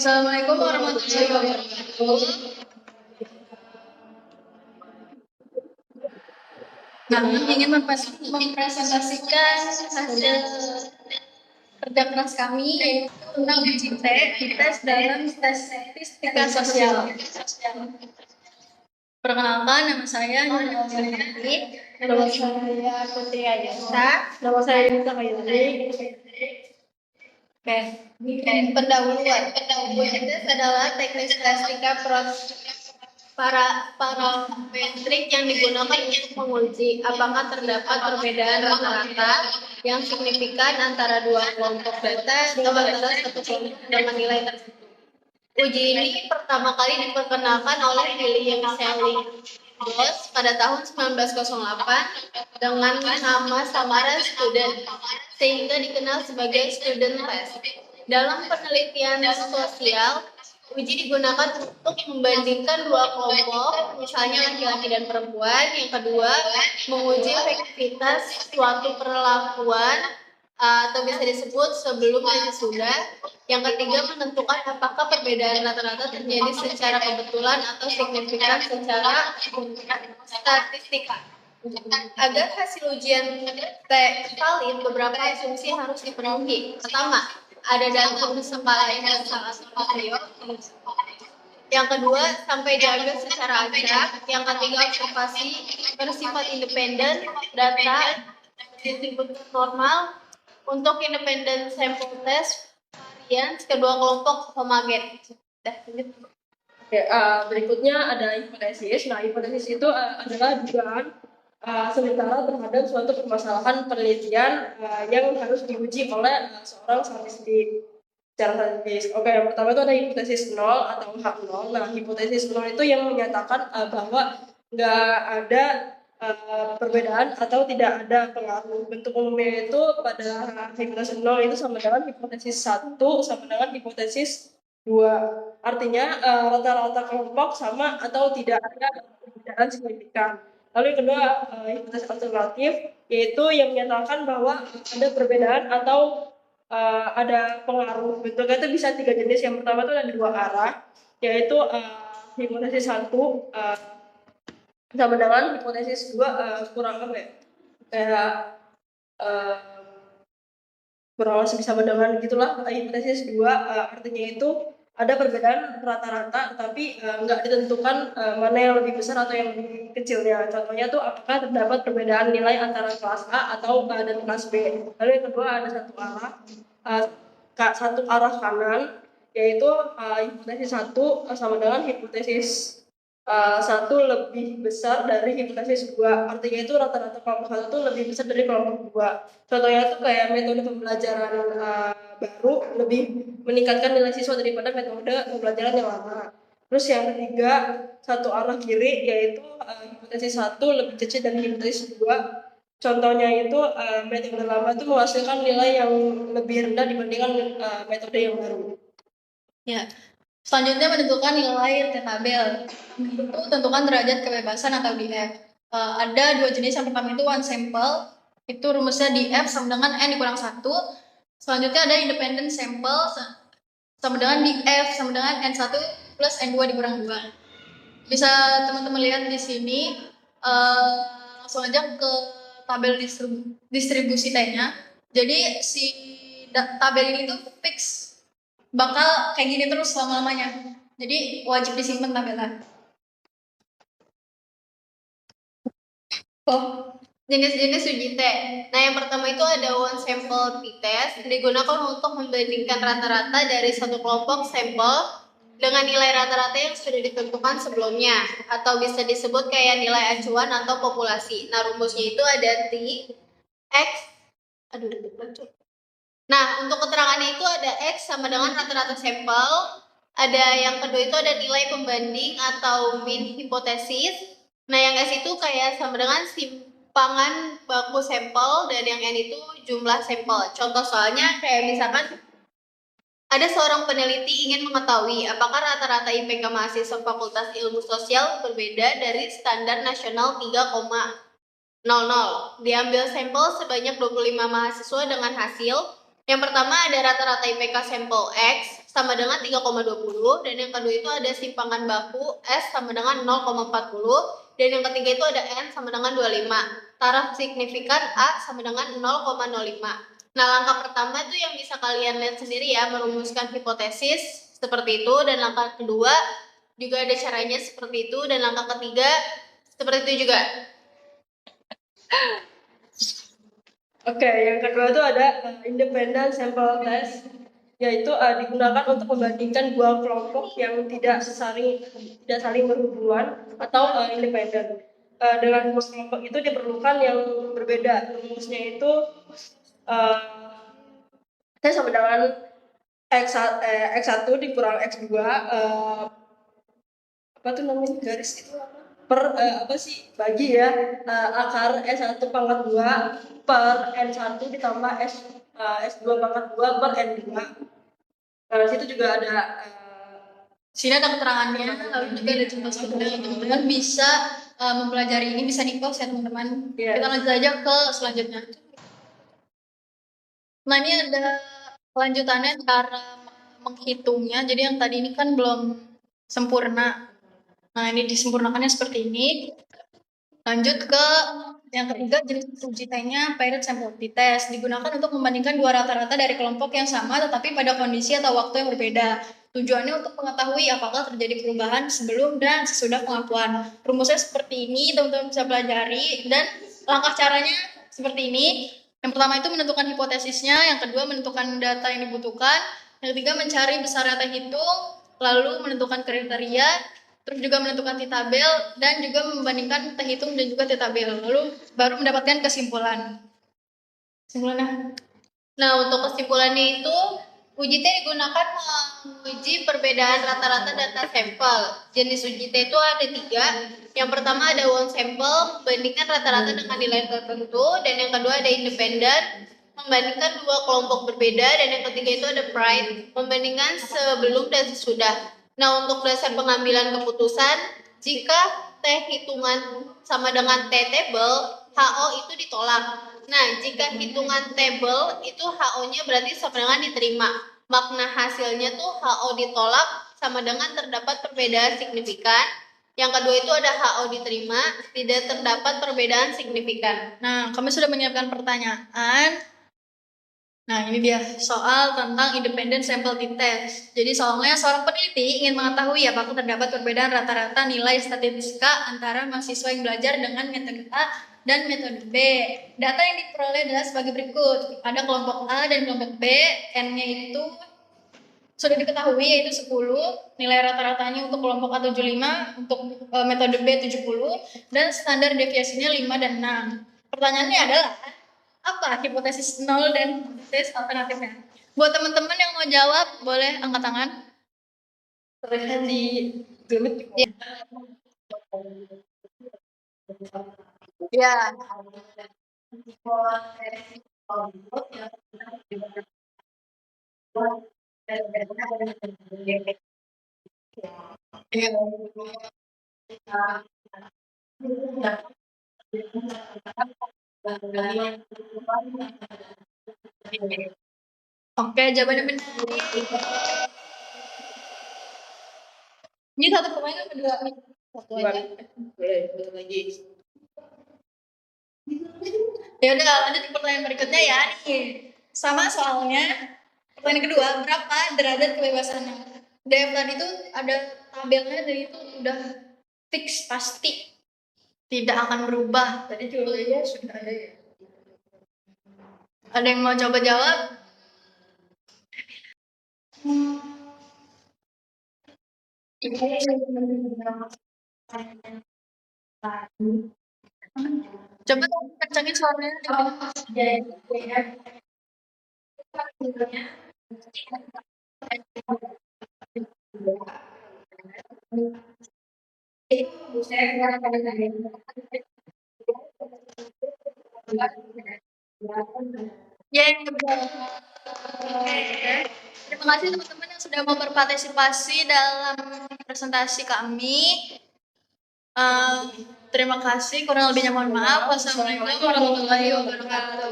Assalamualaikum warahmatullahi wabarakatuh. Kami ingin mempresentasikan hasil kerja keras kami yaitu tentang UJT di tes dalam tes statistika sosial. Perkenalkan, nama saya Nurul Yati. Nama saya Putri Ayasa. Nama saya Nita Kayani. Oke, pendahuluan. UJT adalah teknik statistika parametrik yang digunakan untuk menguji apakah terdapat perbedaan rata-rata yang signifikan antara dua kelompok data atau antara satu kelompok dengan nilai tertentu. Uji ini pertama kali diperkenalkan oleh William Selling pada tahun 1908 dengan nama samaran student, sehingga dikenal sebagai student test. Dalam penelitian sosial, uji digunakan untuk membandingkan dua kelompok, misalnya laki-laki dan perempuan. Yang kedua, menguji efektivitas suatu perlakuan atau bisa disebut sebelum dan sesudah. Yang ketiga, menentukan apakah perbedaan rata-rata terjadi secara kebetulan atau signifikan secara statistika. Agar hasil ujian valid, beberapa asumsi harus dipenuhi. Pertama, ada data bersama yang salah satu. Yang kedua, sampai diambil secara acak. Yang ketiga, observasi bersifat independen, data distribusi normal. Untuk independen sampel test, varians kedua kelompok homogen. Berikutnya ada hipotesis. Nah, hipotesis itu adalah dugaan sementara terhadap suatu permasalahan penelitian yang harus diuji oleh seorang statistik secara statistis. Oke, yang pertama itu ada hipotesis 0 atau H0. Nah, hipotesis 0 itu yang menyatakan bahwa nggak ada perbedaan atau tidak ada pengaruh. Bentuk umumnya itu pada hipotesis 0 itu sama dengan hipotesis 1 sama dengan hipotesis 2. Artinya rata-rata kelompok sama atau tidak ada perbedaan signifikan. Lalu yang kedua, hipotesis alternatif, yaitu yang menyatakan bahwa ada perbedaan atau ada pengaruh. Bentuknya itu bisa 3 jenis. Yang pertama itu ada 2 arah, yaitu hipotesis 1 sama dengan hipotesis 2 kurang apa ya? Kayak kurang lebih sama dengan gitulah. Hipotesis 2 artinya itu ada perbedaan rata-rata, tapi nggak ditentukan mana yang lebih besar atau yang lebih kecilnya. Contohnya tuh apakah terdapat perbedaan nilai antara kelas A atau dan kelas B. Lalu yang kedua ada satu arah kanan, yaitu hipotesis 1 sama dengan hipotesis 1 lebih besar dari hipotesis 2. Artinya itu rata-rata kelompok 1 itu lebih besar dari kelompok 2. Contohnya itu kayak metode pembelajaran baru lebih meningkatkan nilai siswa daripada metode pembelajaran yang lama. Terus yang ketiga, satu arah kiri, yaitu hipotesis 1 lebih kecil dari hipotesis 2. Contohnya itu metode lama itu menghasilkan nilai yang lebih rendah dibandingkan metode yang baru. Ya. Selanjutnya menentukan nilai tabel. Itu tentukan derajat kebebasan atau DF. Ada 2 jenis. Yang pertama itu one sample. Itu rumusnya DF sama dengan N dikurang 1. Selanjutnya ada independent sample sama dengan DF sama dengan N1 plus N2 dikurang 2. Bisa teman-teman lihat di sini. Langsung aja ke tabel distribusi T-nya. Jadi si tabel ini tuh fix bakal kayak gini terus selama-lamanya. Jadi wajib disimpan tabelnya. Jenis-jenis uji T. Nah, yang pertama itu ada one sample t-test, digunakan untuk membandingkan rata-rata dari satu kelompok sampel dengan nilai rata-rata yang sudah ditentukan sebelumnya, atau bisa disebut kayak nilai acuan atau populasi. Nah, rumusnya itu ada T, X, Nah, untuk keterangannya itu ada X sama dengan rata-rata sampel. Ada yang kedua itu ada nilai pembanding atau mean hipotesis. Nah, yang S itu kayak sama dengan simpangan baku sampel, dan yang N itu jumlah sampel. Contoh soalnya kayak misalkan ada seorang peneliti ingin mengetahui apakah rata-rata IPK mahasiswa Fakultas Ilmu Sosial berbeda dari standar nasional 3,00. Diambil sampel sebanyak 25 mahasiswa dengan hasil. Yang pertama ada rata-rata IPK sampel X sama dengan 3,20, dan yang kedua itu ada simpangan baku S sama dengan 0,40, dan yang ketiga itu ada N sama dengan 25. Taraf signifikan A sama dengan 0,05. Nah, langkah pertama itu yang bisa kalian lihat sendiri ya, merumuskan hipotesis seperti itu, dan langkah kedua juga ada caranya seperti itu, dan langkah ketiga seperti itu juga. Oke, yang kedua itu ada independent sample test, yaitu digunakan untuk membandingkan dua kelompok yang tidak saling berhubungan atau independen. Dengan dua kelompok itu diperlukan yang berbeda. Rumusnya itu T sama dengan X1 dikurang X2 apa tuh namanya garis itu apa sih bagi ya akar S1 pangkat 2 per N1 ditambah S2 pangkat 2 per N2. Nah, situ juga ada sini ada keterangannya, lalu juga ada contoh studi. Teman-teman bisa mempelajari ini, bisa di pause ya teman-teman. Yes. Kita lanjut aja ke selanjutnya. Nah, ini ada kelanjutannya cara menghitungnya. Jadi yang tadi ini kan belum sempurna. Nah, ini disempurnakannya seperti ini. Lanjut ke yang ketiga, jenis uji T-nya paired sample t-test, digunakan untuk membandingkan dua rata-rata dari kelompok yang sama tetapi pada kondisi atau waktu yang berbeda. Tujuannya untuk mengetahui apakah terjadi perubahan sebelum dan sesudah pengakuan. Rumusnya seperti ini, teman-teman bisa pelajari, dan langkah caranya seperti ini. Yang pertama itu menentukan hipotesisnya, yang kedua menentukan data yang dibutuhkan, yang ketiga mencari besar data hitung, lalu menentukan kriteria, terus juga menentukan T-tabel, dan juga membandingkan T-hitung dan juga T-tabel, lalu baru mendapatkan kesimpulan. Kesimpulannya. Nah, untuk kesimpulannya itu, uji T digunakan menguji perbedaan rata-rata data sampel. Jenis uji T itu ada 3. Yang pertama ada one sample, membandingkan rata-rata dengan nilai tertentu, dan yang kedua ada independen, membandingkan dua kelompok berbeda, dan yang ketiga itu ada pride, membandingkan sebelum dan sesudah. Nah, untuk dasar pengambilan keputusan, jika T hitungan sama dengan T table, HO itu ditolak. Nah, jika hitungan table itu HO-nya berarti sama dengan diterima. Makna hasilnya tuh HO ditolak sama dengan terdapat perbedaan signifikan. Yang kedua itu ada HO diterima, tidak terdapat perbedaan signifikan. Nah, kami sudah menyiapkan pertanyaan. Nah, ini dia soal tentang independent sample t-test. Jadi soalnya seorang peneliti ingin mengetahui apakah terdapat perbedaan rata-rata nilai statistika antara mahasiswa yang belajar dengan metode A dan metode B. Data yang diperoleh adalah sebagai berikut. Ada kelompok A dan kelompok B, N-nya itu sudah diketahui yaitu 10, nilai rata-ratanya untuk kelompok A 75, untuk metode B 70, dan standar deviasinya 5 dan 6. Pertanyaannya adalah, apa hipotesis 0 dan hipotesis alternatifnya? Buat teman-teman yang mau jawab, boleh angkat tangan. Tulisan di Google Ya. Ya. Oke, jawabannya benar. Ini satu pemain apa dua? Satu aja. Boleh, satu lagi. Ya udah, lanjut ke pertanyaan berikutnya ya nih. Sama soalnya. Pertanyaan kedua, berapa derajat kebebasannya? DF tadi itu ada tabelnya, dan itu udah fix pasti tidak akan berubah. Tadi jawabannya sudah ada ya. Ada yang mau coba jawab? Coba kencangin suaranya. Ya, yang kedua. Terima kasih teman-teman yang sudah mau berpartisipasi dalam presentasi kami. Terima kasih, kurang lebihnya mohon maaf. Wassalamualaikum warahmatullahi wabarakatuh.